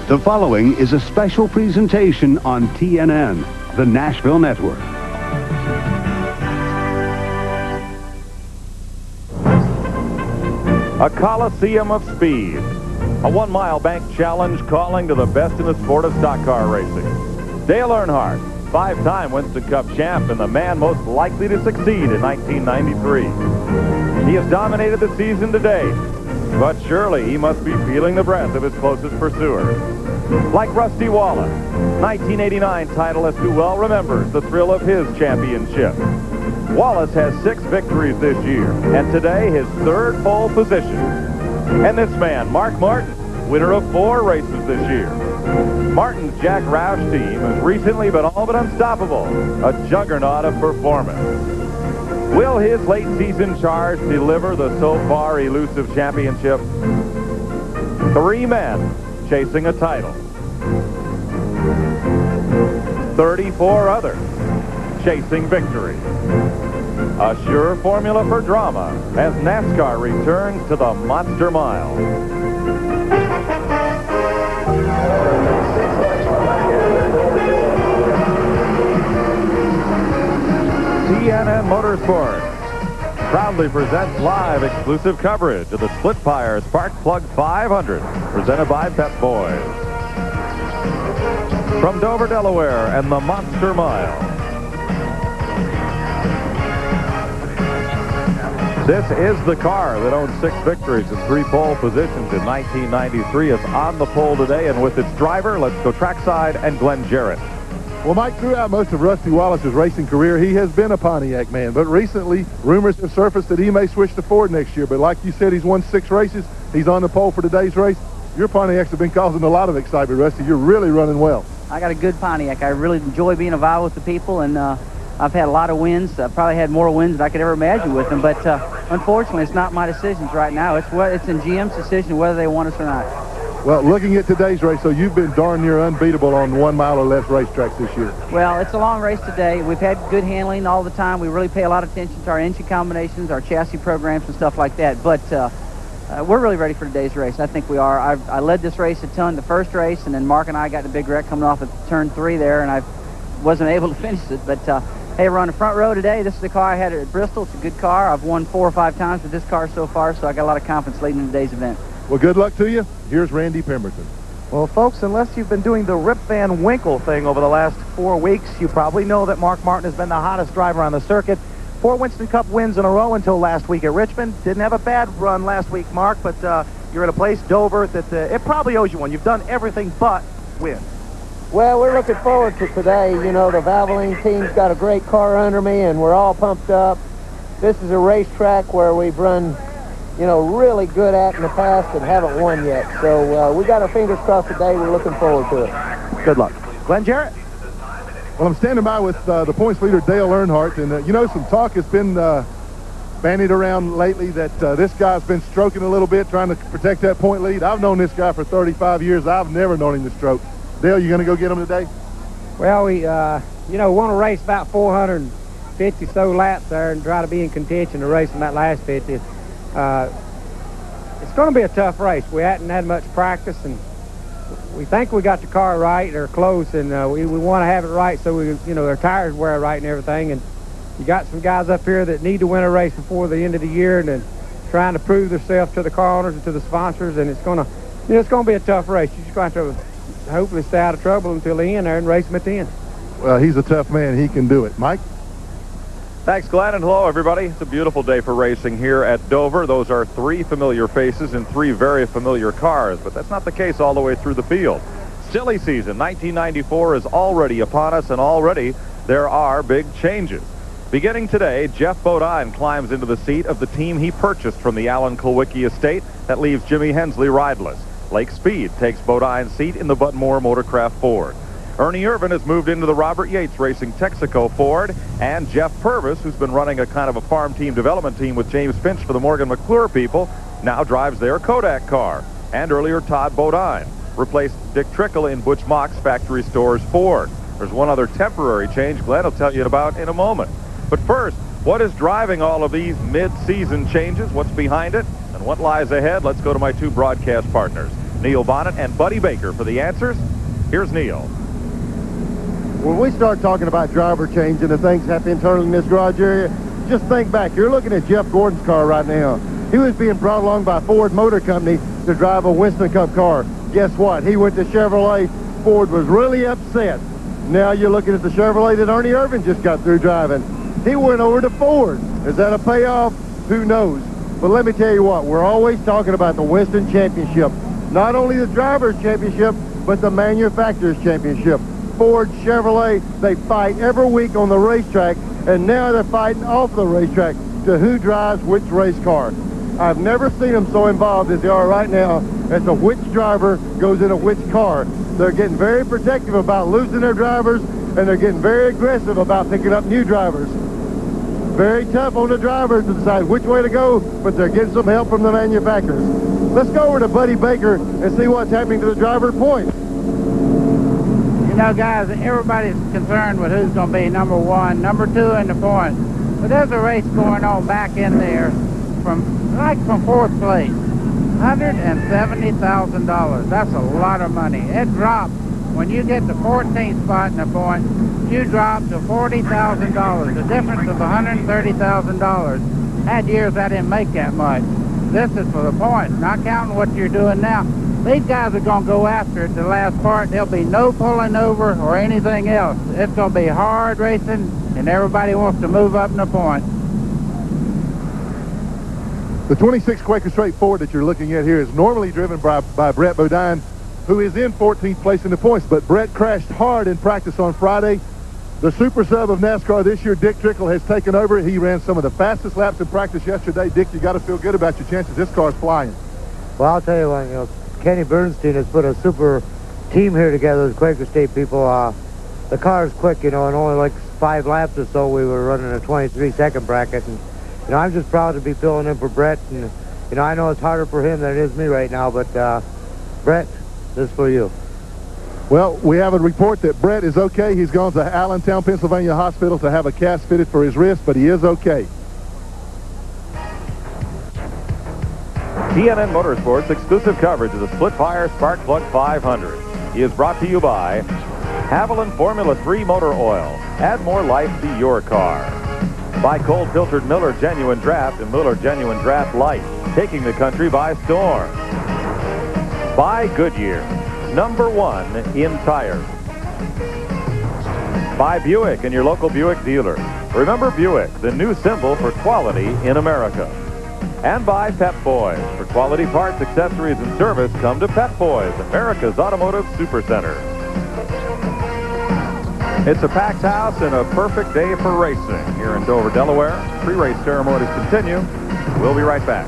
The following is a special presentation on TNN, the Nashville Network. A coliseum of speed. A 1 mile bank challenge calling to the best in the sport of stock car racing. Dale Earnhardt, 5-time Winston Cup champ and the man most likely to succeed in 1993. He has dominated the season to date, but surely he must be feeling the breath of his closest pursuer. Like Rusty Wallace, 1989 titleist who well remembers the thrill of his championship. Wallace has 6 victories this year, and today his 3rd pole position. And this man, Mark Martin, winner of 4 races this year. Martin's Jack Roush team has recently been all but unstoppable, a juggernaut of performance. Will his late season charge deliver the so far elusive championship? 3 men chasing a title. 34 others chasing victory. A sure formula for drama as NASCAR returns to the Monster Mile. TNN Motorsports proudly presents live exclusive coverage of the Splitfire Spark Plug 500 presented by Pep Boys. From Dover, Delaware and the Monster Mile. This is the car that owns 6 victories and 3 pole positions in 1993. It's on the pole today, and with its driver, let's go trackside and Glenn Jarrett. Well, Mike, throughout most of Rusty Wallace's racing career, he has been a Pontiac man. But recently, rumors have surfaced that he may switch to Ford next year. But like you said, he's won 6 races. He's on the pole for today's race. Your Pontiacs have been causing a lot of excitement, Rusty. You're really running well. I got a good Pontiac. I really enjoy being involved with the people, and I've had a lot of wins. I've probably had more wins than I could ever imagine with them. But unfortunately, it's not my decisions right now. It's in GM's decision whether they want us or not. Well, looking at today's race, so you've been darn near unbeatable on 1 mile or less racetracks this year. Well, it's a long race today. We've had good handling all the time. We really pay a lot of attention to our engine combinations, our chassis programs, and stuff like that. But we're really ready for today's race. I think we are. I led this race a ton the first race, and then Mark and I got in a big wreck coming off at turn 3 there, and I wasn't able to finish it. But hey, we're on the front row today. This is the car I had at Bristol. It's a good car. I've won 4 or 5 times with this car so far, so I got a lot of confidence leading into today's event. Well, good luck to you. Here's Randy Pemberton. Well, folks, unless you've been doing the Rip Van Winkle thing over the last 4 weeks, you probably know that Mark Martin has been the hottest driver on the circuit. 4 Winston Cup wins in a row until last week at Richmond. Didn't have a bad run last week, Mark, but you're at a place, Dover, that it probably owes you one. You've done everything but win. Well, we're looking forward to today. You know, the Valvoline team's got a great car under me, and we're all pumped up. This is a racetrack where we've run, you know, really good at in the past and haven't won yet. So we got our fingers crossed today. We're looking forward to it. Good luck. Glenn Jarrett? Well, I'm standing by with the points leader, Dale Earnhardt. And, you know, some talk has been bandied around lately that this guy's been stroking a little bit, trying to protect that point lead. I've known this guy for 35 years. I've never known him to stroke. Dale, you going to go get him today? Well, we, you know, want to race about 450 so laps there and try to be in contention to race in that last 50. It's going to be a tough race. We hadn't had much practice, and we think we got the car right or close, and we want to have it right so we, you know, our tires wear right and everything. And you got some guys up here that need to win a race before the end of the year, and then trying to prove themselves to the car owners and to the sponsors. And it's going to, you know, it's going to be a tough race. You just going to have to hopefully stay out of trouble until the end there and race them at the end. Well, he's a tough man. He can do it. Mike? Thanks, Glenn, and hello, everybody. It's a beautiful day for racing here at Dover. Those are 3 familiar faces and 3 very familiar cars, but that's not the case all the way through the field. Silly season 1994 is already upon us, and already there are big changes. Beginning today, Jeff Bodine climbs into the seat of the team he purchased from the Alan Kulwicki estate. That leaves Jimmy Hensley rideless. Lake Speed takes Bodine's seat in the Bud Moore Motorcraft Ford. Ernie Irvin has moved into the Robert Yates Racing Texaco Ford, and Jeff Purvis, who's been running a kind of a farm team development team with James Finch for the Morgan McClure people, now drives their Kodak car. And earlier, Todd Bodine replaced Dick Trickle in Butch Mock's Factory Stores Ford. There's one other temporary change Glenn will tell you about in a moment. But first, what is driving all of these mid-season changes? What's behind it? And what lies ahead? Let's go to my 2 broadcast partners. Neil Bonnet and Buddy Baker for the answers. Here's Neil. When we start talking about driver change and the things happen internally in this garage area, just think back. You're looking at Jeff Gordon's car right now. He was being brought along by Ford Motor Company to drive a Winston Cup car. Guess what? He went to Chevrolet. Ford was really upset. Now you're looking at the Chevrolet that Ernie Irvin just got through driving. He went over to Ford. Is that a payoff? Who knows? But let me tell you what, we're always talking about the Winston Championship. Not only the Drivers' Championship, but the Manufacturers' Championship. Ford, Chevrolet, they fight every week on the racetrack, and now they're fighting off the racetrack to who drives which race car. I've never seen them so involved as they are right now as to which driver goes into which car. They're getting very protective about losing their drivers, and they're getting very aggressive about picking up new drivers. Very tough on the drivers to decide which way to go, but they're getting some help from the manufacturers. Let's go over to Buddy Baker and see what's happening to the driver points. You know, guys, everybody's concerned with who's going to be number 1, number 2 in the points. But there's a race going on back in there from 4th place. $170,000. That's a lot of money. It drops. When you get the 14th spot in the point, you drop to $40,000. The difference of $130,000. Had years I didn't make that much. This is for the points, not counting what you're doing now. These guys are going to go after it the last part. There'll be no pulling over or anything else. It's going to be hard racing, and everybody wants to move up in the points. The 26 Quaker Straight Ford that you're looking at here is normally driven by Brett Bodine, who is in 14th place in the points. But Brett crashed hard in practice on Friday. The super sub of NASCAR this year, Dick Trickle, has taken over. He ran some of the fastest laps in practice yesterday. Dick, you got to feel good about your chances. This car's flying. Well, I'll tell you what, Kenny Bernstein has put a super team here together with Quaker State people. The car is quick, in only like 5 laps or so we were running a 23-second bracket. And, I'm just proud to be filling in for Brett. And, I know it's harder for him than it is me right now, but Brett, this is for you. Well, we have a report that Brett is okay. He's gone to Allentown, Pennsylvania hospital to have a cast fitted for his wrist, but he is okay. TNN Motorsports exclusive coverage of the Splitfire Spark Plug 500 is brought to you by Haviland Formula 3 Motor Oil. Add more life to your car. By cold filtered Miller Genuine Draft and Miller Genuine Draft Light, taking the country by storm. By Goodyear, #1 in tires. By Buick and your local Buick dealer. Remember Buick, the new symbol for quality in America. And by Pep Boys. For quality parts, accessories, and service, come to Pep Boys, America's Automotive Supercenter. It's a packed house and a perfect day for racing here in Dover, Delaware. Pre-race ceremonies continue. We'll be right back.